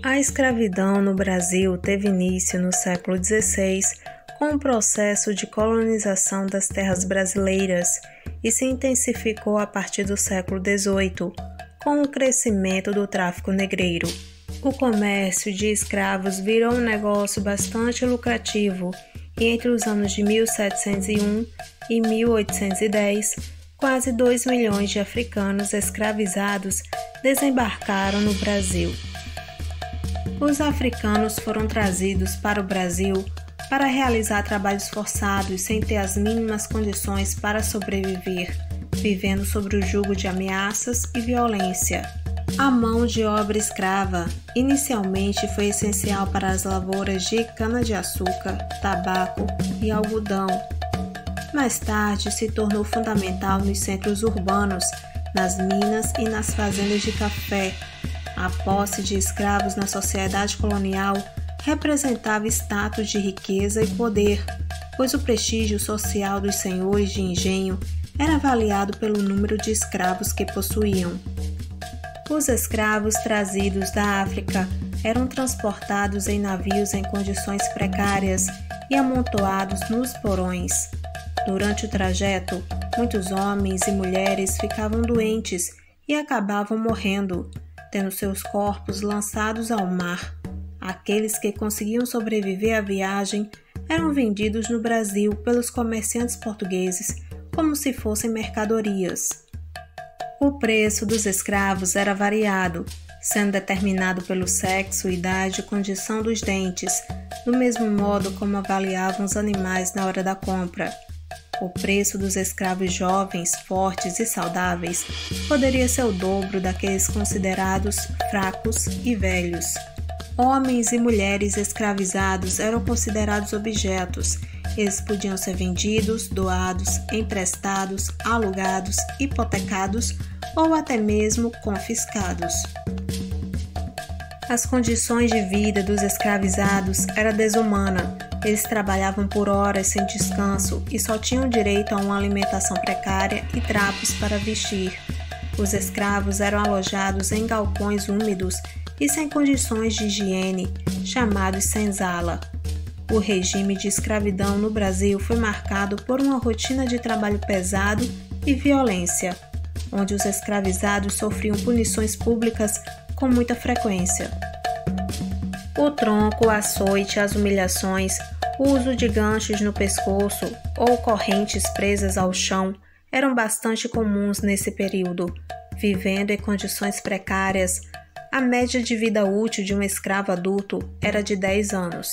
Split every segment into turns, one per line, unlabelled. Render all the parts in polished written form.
A escravidão no Brasil teve início no século XVI com o processo de colonização das terras brasileiras e se intensificou a partir do século XVIII, com o crescimento do tráfico negreiro. O comércio de escravos virou um negócio bastante lucrativo e entre os anos de 1701 e 1810, quase 2 milhões de africanos escravizados desembarcaram no Brasil. Os africanos foram trazidos para o Brasil para realizar trabalhos forçados sem ter as mínimas condições para sobreviver, vivendo sob o jugo de ameaças e violência. A mão de obra escrava inicialmente foi essencial para as lavouras de cana-de-açúcar, tabaco e algodão. Mais tarde se tornou fundamental nos centros urbanos, nas minas e nas fazendas de café. A posse de escravos na sociedade colonial representava status de riqueza e poder, pois o prestígio social dos senhores de engenho era avaliado pelo número de escravos que possuíam. Os escravos trazidos da África eram transportados em navios em condições precárias e amontoados nos porões. Durante o trajeto, muitos homens e mulheres ficavam doentes e acabavam morrendo, tendo seus corpos lançados ao mar. Aqueles que conseguiam sobreviver à viagem eram vendidos no Brasil pelos comerciantes portugueses como se fossem mercadorias. O preço dos escravos era variado, sendo determinado pelo sexo, idade e condição dos dentes, do mesmo modo como avaliavam os animais na hora da compra. O preço dos escravos jovens, fortes e saudáveis poderia ser o dobro daqueles considerados fracos e velhos. Homens e mulheres escravizados eram considerados objetos. Eles podiam ser vendidos, doados, emprestados, alugados, hipotecados ou até mesmo confiscados. As condições de vida dos escravizados era desumana. Eles trabalhavam por horas sem descanso e só tinham direito a uma alimentação precária e trapos para vestir. Os escravos eram alojados em galpões úmidos e sem condições de higiene, chamados senzala. O regime de escravidão no Brasil foi marcado por uma rotina de trabalho pesado e violência, onde os escravizados sofriam punições públicas com muita frequência. O tronco, o açoite, as humilhações, o uso de ganchos no pescoço ou correntes presas ao chão eram bastante comuns nesse período. Vivendo em condições precárias, a média de vida útil de um escravo adulto era de 10 anos.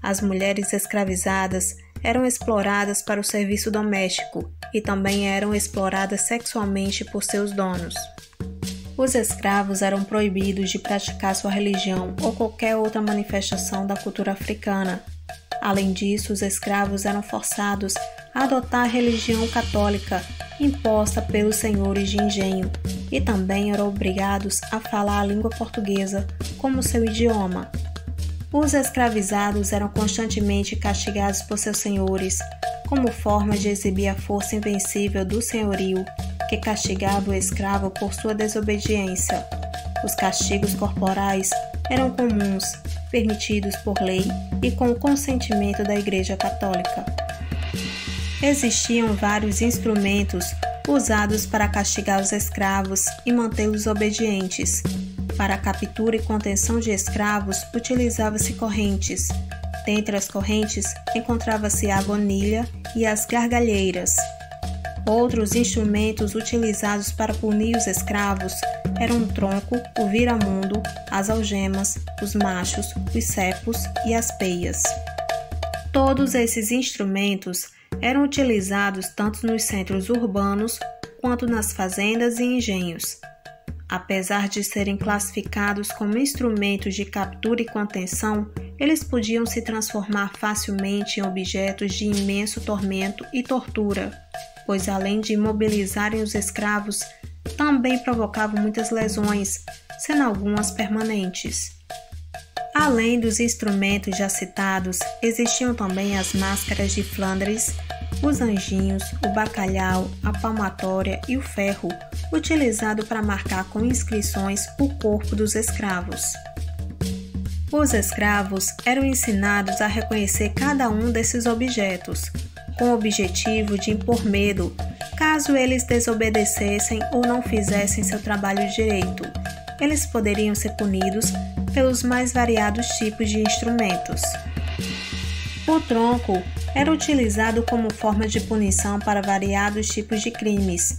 As mulheres escravizadas eram exploradas para o serviço doméstico e também eram exploradas sexualmente por seus donos. Os escravos eram proibidos de praticar sua religião ou qualquer outra manifestação da cultura africana. Além disso, os escravos eram forçados a adotar a religião católica imposta pelos senhores de engenho e também eram obrigados a falar a língua portuguesa como seu idioma. Os escravizados eram constantemente castigados por seus senhores, como forma de exibir a força invencível do senhorio, que castigava o escravo por sua desobediência. Os castigos corporais eram comuns, permitidos por lei e com o consentimento da Igreja Católica. Existiam vários instrumentos usados para castigar os escravos e mantê-los obedientes. Para a captura e contenção de escravos, utilizava-se correntes. Dentre as correntes, encontrava-se a agonilha e as gargalheiras. Outros instrumentos utilizados para punir os escravos eram o tronco, o viramundo, as algemas, os machos, os cepos e as peias. Todos esses instrumentos eram utilizados tanto nos centros urbanos quanto nas fazendas e engenhos. Apesar de serem classificados como instrumentos de captura e contenção, eles podiam se transformar facilmente em objetos de imenso tormento e tortura, pois além de imobilizarem os escravos, também provocavam muitas lesões, sendo algumas permanentes. Além dos instrumentos já citados, existiam também as máscaras de Flandres, os anjinhos, o bacalhau, a palmatória e o ferro, utilizado para marcar com inscrições o corpo dos escravos. Os escravos eram ensinados a reconhecer cada um desses objetos, com o objetivo de impor medo, caso eles desobedecessem ou não fizessem seu trabalho direito. Eles poderiam ser punidos pelos mais variados tipos de instrumentos. O tronco era utilizado como forma de punição para variados tipos de crimes.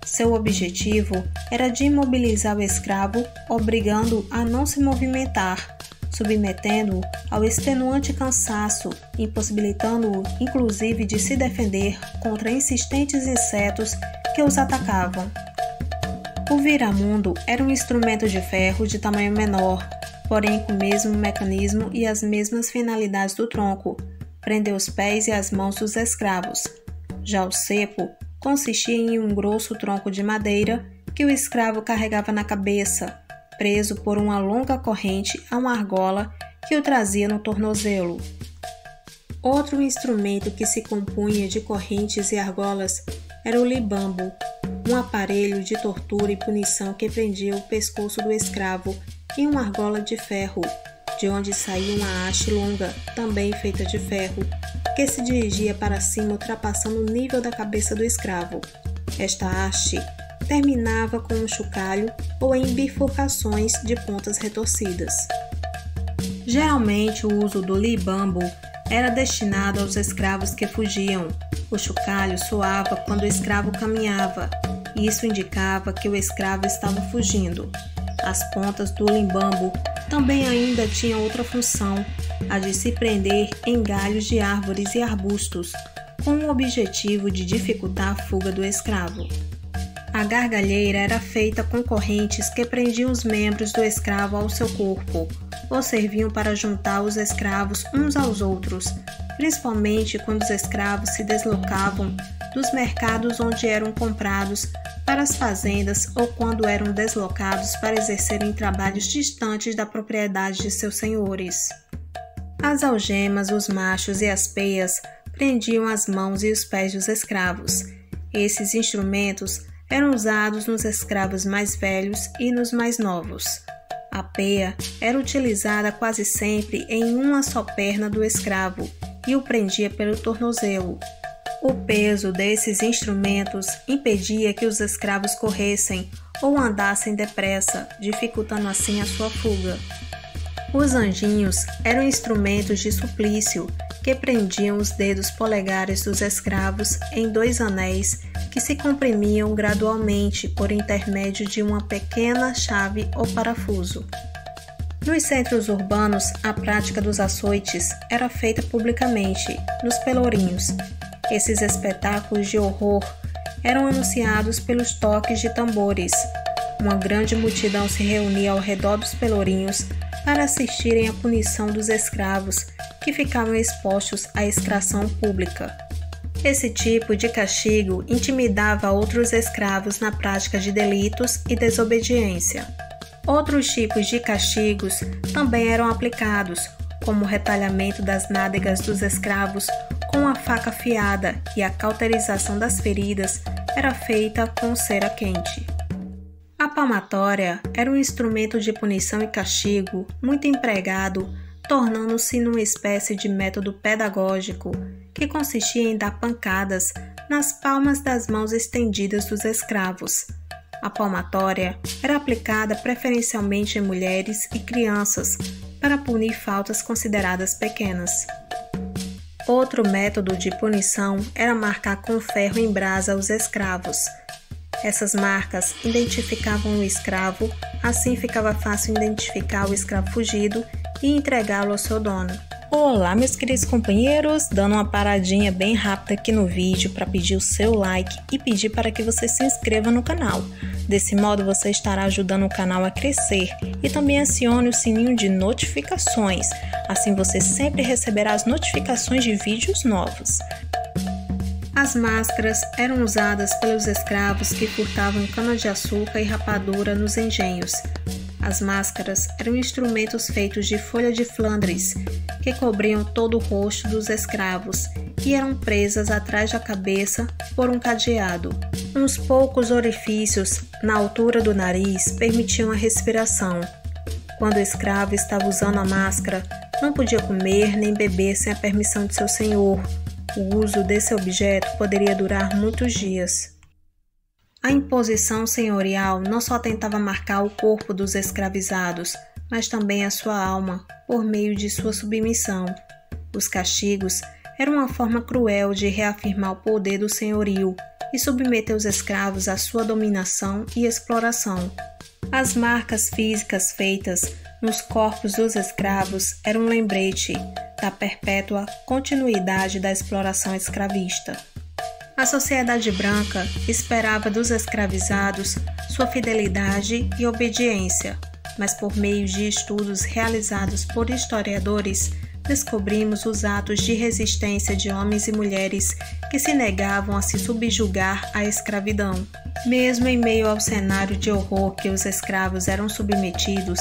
Seu objetivo era de imobilizar o escravo, obrigando-o a não se movimentar, submetendo-o ao extenuante cansaço, impossibilitando-o inclusive de se defender contra insistentes insetos que os atacavam. O viramundo era um instrumento de ferro de tamanho menor, porém com o mesmo mecanismo e as mesmas finalidades do tronco, prender os pés e as mãos dos escravos. Já o cepo consistia em um grosso tronco de madeira que o escravo carregava na cabeça, preso por uma longa corrente a uma argola que o trazia no tornozelo. Outro instrumento que se compunha de correntes e argolas era o libambo, um aparelho de tortura e punição que prendia o pescoço do escravo em uma argola de ferro, de onde saía uma haste longa, também feita de ferro, que se dirigia para cima ultrapassando o nível da cabeça do escravo. Esta haste terminava com um chocalho ou em bifurcações de pontas retorcidas. Geralmente o uso do libambo era destinado aos escravos que fugiam. O chocalho soava quando o escravo caminhava, e isso indicava que o escravo estava fugindo. As pontas do libambo também ainda tinham outra função, a de se prender em galhos de árvores e arbustos, com o objetivo de dificultar a fuga do escravo. A gargalheira era feita com correntes que prendiam os membros do escravo ao seu corpo, ou serviam para juntar os escravos uns aos outros, principalmente quando os escravos se deslocavam dos mercados onde eram comprados para as fazendas ou quando eram deslocados para exercerem trabalhos distantes da propriedade de seus senhores. As algemas, os machos e as peias prendiam as mãos e os pés dos escravos. Esses instrumentos eram usados nos escravos mais velhos e nos mais novos. A peia era utilizada quase sempre em uma só perna do escravo e o prendia pelo tornozelo. O peso desses instrumentos impedia que os escravos corressem ou andassem depressa, dificultando assim a sua fuga. Os anjinhos eram instrumentos de suplício que prendiam os dedos polegares dos escravos em 2 anéis que se comprimiam gradualmente por intermédio de uma pequena chave ou parafuso. Nos centros urbanos, a prática dos açoites era feita publicamente, nos pelourinhos. Esses espetáculos de horror eram anunciados pelos toques de tambores. Uma grande multidão se reunia ao redor dos pelourinhos para assistirem à punição dos escravos que ficavam expostos à extração pública. Esse tipo de castigo intimidava outros escravos na prática de delitos e desobediência. Outros tipos de castigos também eram aplicados, como o retalhamento das nádegas dos escravos com a faca afiada, e a cauterização das feridas era feita com cera quente. A palmatória era um instrumento de punição e castigo muito empregado, tornando-se numa espécie de método pedagógico que consistia em dar pancadas nas palmas das mãos estendidas dos escravos. A palmatória era aplicada preferencialmente em mulheres e crianças para punir faltas consideradas pequenas. Outro método de punição era marcar com ferro em brasa os escravos. Essas marcas identificavam o escravo, assim ficava fácil identificar o escravo fugido e entregá-lo ao seu dono. Olá, meus queridos companheiros, dando uma paradinha bem rápida aqui no vídeo para pedir o seu like e pedir para que você se inscreva no canal. Desse modo você estará ajudando o canal a crescer e também acione o sininho de notificações, assim você sempre receberá as notificações de vídeos novos. As máscaras eram usadas pelos escravos que furtavam cana-de-açúcar e rapadura nos engenhos. As máscaras eram instrumentos feitos de folha de Flandres, que cobriam todo o rosto dos escravos e eram presas atrás da cabeça por um cadeado. Uns poucos orifícios na altura do nariz permitiam a respiração. Quando o escravo estava usando a máscara, não podia comer nem beber sem a permissão de seu senhor. O uso desse objeto poderia durar muitos dias. A imposição senhorial não só tentava marcar o corpo dos escravizados, mas também a sua alma, por meio de sua submissão. Os castigos eram uma forma cruel de reafirmar o poder do senhorio e submeter os escravos à sua dominação e exploração. As marcas físicas feitas nos corpos dos escravos eram um lembrete da perpétua continuidade da exploração escravista. A sociedade branca esperava dos escravizados sua fidelidade e obediência, mas por meio de estudos realizados por historiadores, descobrimos os atos de resistência de homens e mulheres que se negavam a se subjugar à escravidão. Mesmo em meio ao cenário de horror que os escravos eram submetidos,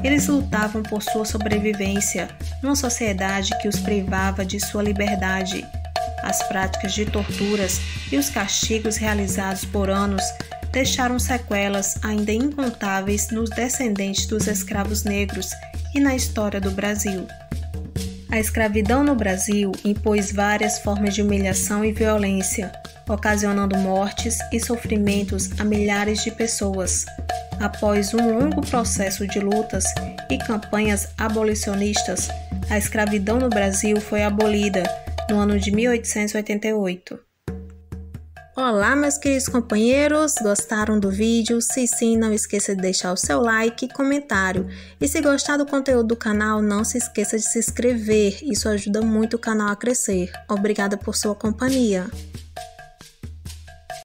eles lutavam por sua sobrevivência numa sociedade que os privava de sua liberdade. As práticas de torturas e os castigos realizados por anos deixaram sequelas ainda incontáveis nos descendentes dos escravos negros e na história do Brasil. A escravidão no Brasil impôs várias formas de humilhação e violência, ocasionando mortes e sofrimentos a milhares de pessoas. Após um longo processo de lutas e campanhas abolicionistas, a escravidão no Brasil foi abolida no ano de 1888. Olá, meus queridos companheiros, gostaram do vídeo? Se sim, não esqueça de deixar o seu like e comentário. E se gostar do conteúdo do canal, não se esqueça de se inscrever, isso ajuda muito o canal a crescer. Obrigada por sua companhia.